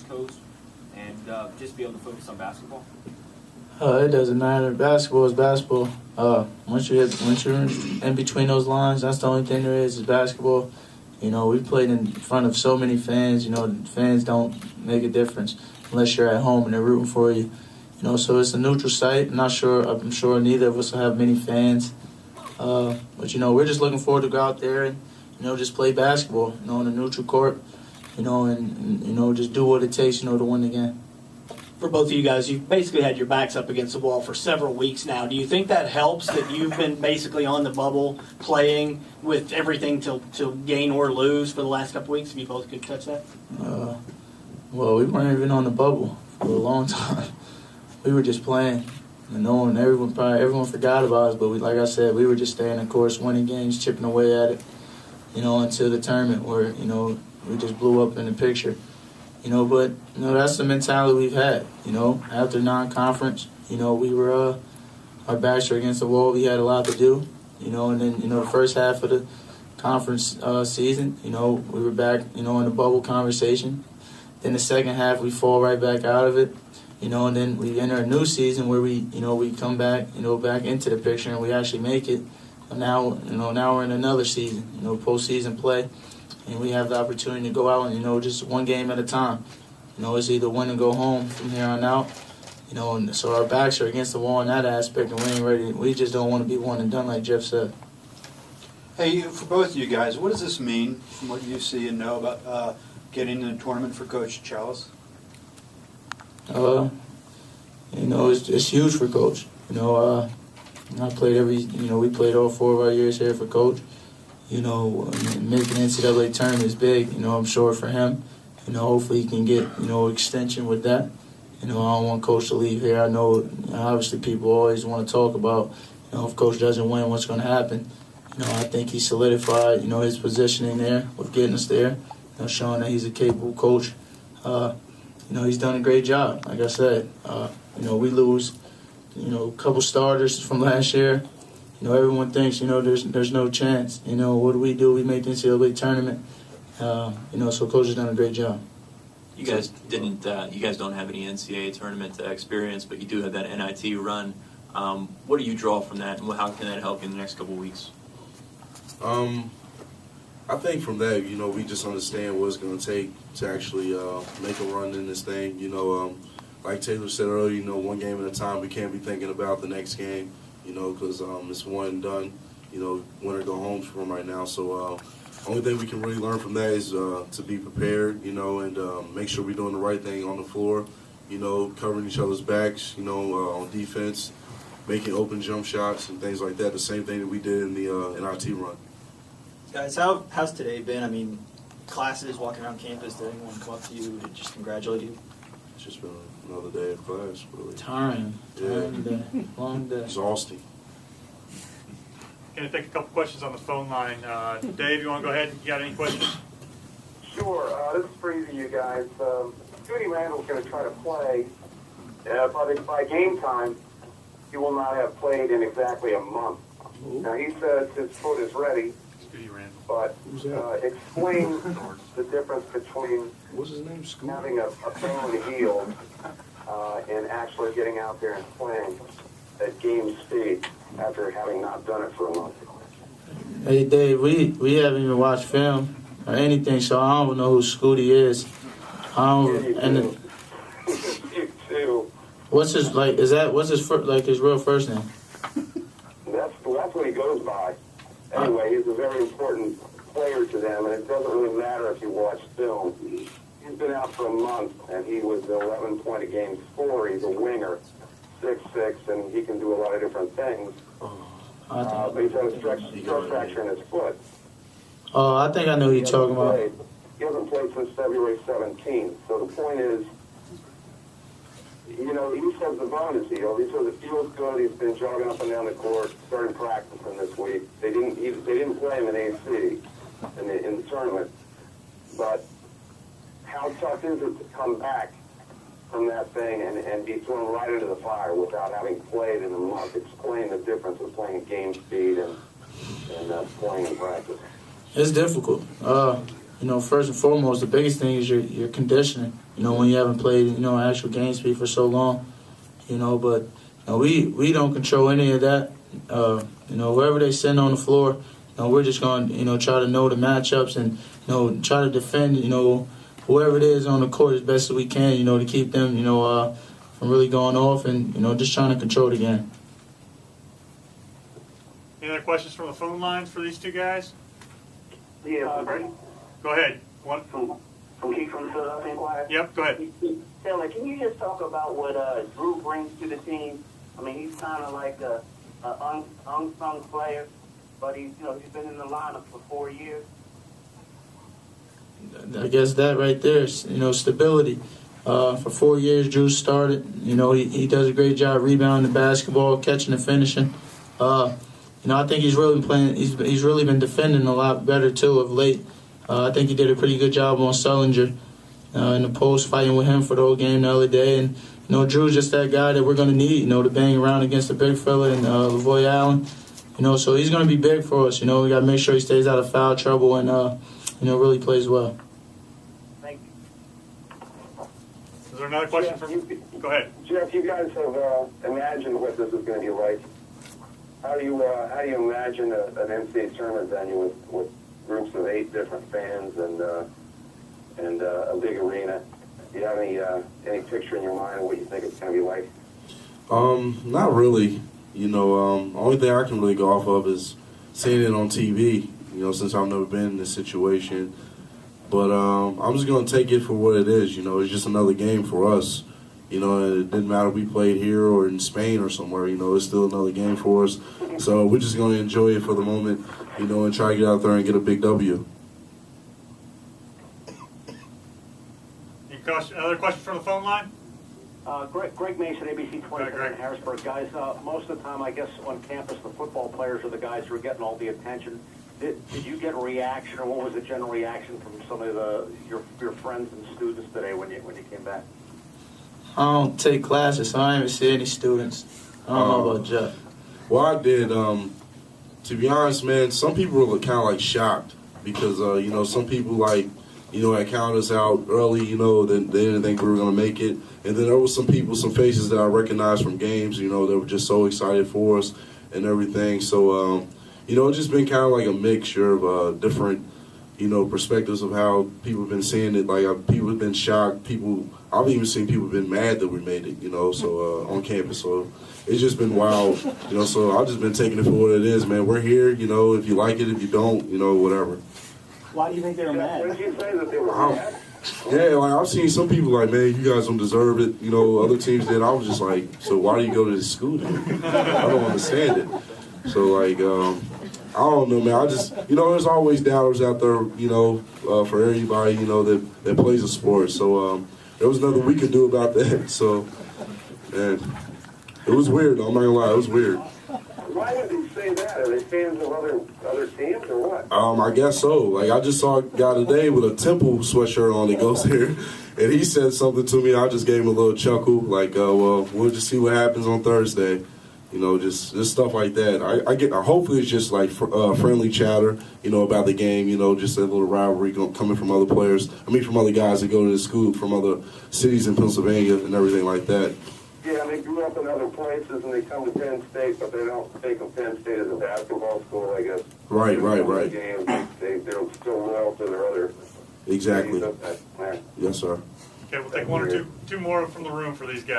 Coast and just be able to focus on basketball? It doesn't matter. Basketball is basketball. Once you're in between those lines, that's the only thing there is basketball. You know, we played in front of so many fans. You know, fans don't make a difference unless you're at home and they're rooting for you. You know, so it's a neutral site. I'm sure neither of us will have many fans. But, you know, we're just looking forward to go out there and, you know, just play basketball, you know, on a neutral court, you know, and you know, just do what it takes, you know, to win the game. For both of you guys, you've basically had your backs up against the wall for several weeks now. Do you think that helps that you've been basically on the bubble playing with everything to gain or lose for the last couple weeks? If you both could touch that. Well, we weren't even on the bubble for a long time. We were just playing. You know, and everyone forgot about us. But like I said, we were just staying the course, winning games, chipping away at it. You know, until the tournament where, you know, we just blew up in the picture. You know, but, you know, that's the mentality we've had. You know, after non-conference, you know, we were, our backs were against the wall. We had a lot to do, you know, and then, you know, the first half of the conference season, you know, we were back, you know, in the bubble conversation. Then the second half, we fall right back out of it, you know, and then we enter a new season where we, you know, we come back, you know, back into the picture and we actually make it. And now, you know, now we're in another season, you know, postseason play. And we have the opportunity to go out and, you know, just one game at a time. You know, it's either win or go home from here on out. You know, and so our backs are against the wall in that aspect, and we ain't ready. We just don't want to be one and done, like Jeff said. Hey, for both of you guys, what does this mean from what you see and know about getting in the tournament for Coach Chalice? You know, it's huge for Coach. You know, I played we played all 4 of our years here for Coach. You know, making NCAA tournament is big. You know, I'm sure for him. You know, hopefully he can get, you know, extension with that. You know, I don't want Coach to leave here. I know, obviously, people always want to talk about, you know, if Coach doesn't win, what's going to happen. You know, I think he solidified, you know, his positioning there with getting us there. You know, showing that he's a capable coach. You know, he's done a great job. Like I said, you know, we lose, you know, a couple starters from last year. You know, everyone thinks, you know, there's no chance. You know, what do? We make the NCAA tournament. You know, so Coach has done a great job. You guys didn't. You guys don't have any NCAA tournament experience, but you do have that NIT run. What do you draw from that, and how can that help you in the next couple of weeks? I think from that, you know, we just understand what it's going to take to actually make a run in this thing. You know, like Taylor said earlier, you know, one game at a time. We can't be thinking about the next game. You know, because it's one and done. You know, win or go home for them right now. So only thing we can really learn from that is to be prepared, you know, and make sure we're doing the right thing on the floor, you know, covering each other's backs, you know, on defense, making open jump shots and things like that, the same thing that we did in the NIT run. Guys, how's today been? I mean, classes, walking around campus, did anyone come up to you to just congratulate you? It's just been another day of class, really. Tiring day, long day. Exhausting. Going to take a couple questions on the phone line. Dave, you want to go ahead? You got any questions? Sure. This is for either of you guys. Judy Randall's going to try to play. By game time, he will not have played in exactly a month. Ooh. Now, he says his foot is ready, but explain the difference between what's his name? having a bone healed and actually getting out there and playing at game speed after having not done it for a month. Hey, Dave, we haven't even watched film or anything, so I don't know who Scooty is. What's his his real first name? That's what he goes by. Anyway, he's a very important player to them, and it doesn't really matter if you watch film. He's been out for a month, and he was 11 point a game scorer. He's a winger, 6'6", and he can do a lot of different things. But he's had a stress fracture in his foot. Oh, I think I know who you're talking about. He hasn't played since February 17th. So the point is, you know, he says the bone is healed. He says it feels good. He's been jogging up and down the court, starting practicing this week. They didn't play him in AC in the tournament. But how tough is it to come back from that thing and be thrown right into the fire without having played in a month? Explain the difference of playing at game speed and playing in practice. It's difficult. You know, first and foremost, the biggest thing is your conditioning. when you haven't played, actual game speed for so long, but we don't control any of that. Wherever they send on the floor, we're just going to, try to know the matchups and, try to defend, whoever it is on the court as best as we can, to keep them, from really going off and, just trying to control the game. Any other questions from the phone lines for these two guys? Yeah, Brady. Go ahead. One. From Keith from the Philadelphia Inquirer. Yep, go ahead. Taylor, can you just talk about what Drew brings to the team? I mean, he's kind of like a unsung player, but he's been in the lineup for 4 years. I guess that right there is, stability. For 4 years, Drew started. He does a great job rebounding the basketball, catching and finishing. I think he's really playing. He's really been defending a lot better too of late. I think he did a pretty good job on Sullinger in the post, fighting with him for the whole game the other day. And Drew's just that guy that we're going to need. To bang around against the big fella and Lavoy Allen. So he's going to be big for us. We got to make sure he stays out of foul trouble and really plays well. Thank you. Is there another question Go ahead. Jeff, you guys have imagined what this is going to be like. How do you imagine an NCAA tournament venue with groups of 8 different fans and a big arena? Do you have any picture in your mind of what you think it's going to be like? Not really. Only thing I can really go off of is seeing it on TV. Since I've never been in this situation, but I'm just gonna take it for what it is. It's just another game for us. It didn't matter if we played here or in Spain or somewhere. It's still another game for us. So we're just going to enjoy it for the moment, and try to get out there and get a big W. Another question from the phone line? Greg Mason, ABC 27 in Harrisburg. Guys, most of the time, I guess, on campus, the football players are the guys who are getting all the attention. Did you get a reaction, or what was the general reaction from some of your friends and students today when you came back? I don't take classes, so I didn't even see any students. I don't know about Jeff. Well, I did. To be honest, man, some people were kind of like shocked because, some people had counted us out early, they didn't think we were going to make it. And then there was some faces that I recognized from games, that were just so excited for us and everything. So, it's just been kind of like a mixture of different, perspectives of how people have been seeing it. Like, people have been shocked. I've even seen people have been mad that we made it, on campus. So it's just been wild, so I've just been taking it for what it is, man. We're here, if you like it, if you don't, whatever. Why do you think they were mad? When did you say that they were mad? Yeah, I've seen some people like, man, you guys don't deserve it. Other teams did. I was just like, so why do you go to this school then? I don't understand it. So, I don't know, man. I just, there's always doubters out there, for everybody, that plays a sport. So, there was nothing we could do about that. So, man, it was weird, though. I'm not going to lie. It was weird. Why would they say that? Are they fans of other teams or what? I guess so. I just saw a guy today with a Temple sweatshirt on that goes there, and he said something to me. I just gave him a little chuckle, well, we'll just see what happens on Thursday. Just stuff like that. Hopefully it's just friendly chatter, about the game, just a little rivalry coming from other players. From other guys that go to the school from other cities in Pennsylvania and everything like that. Yeah, they grew up in other places and they come to Penn State, but they don't think of Penn State as a basketball school, I guess. Right. Games, they're still loyal to their other. Exactly. Okay. Yes, sir. Okay, we'll take one or two more from the room for these guys.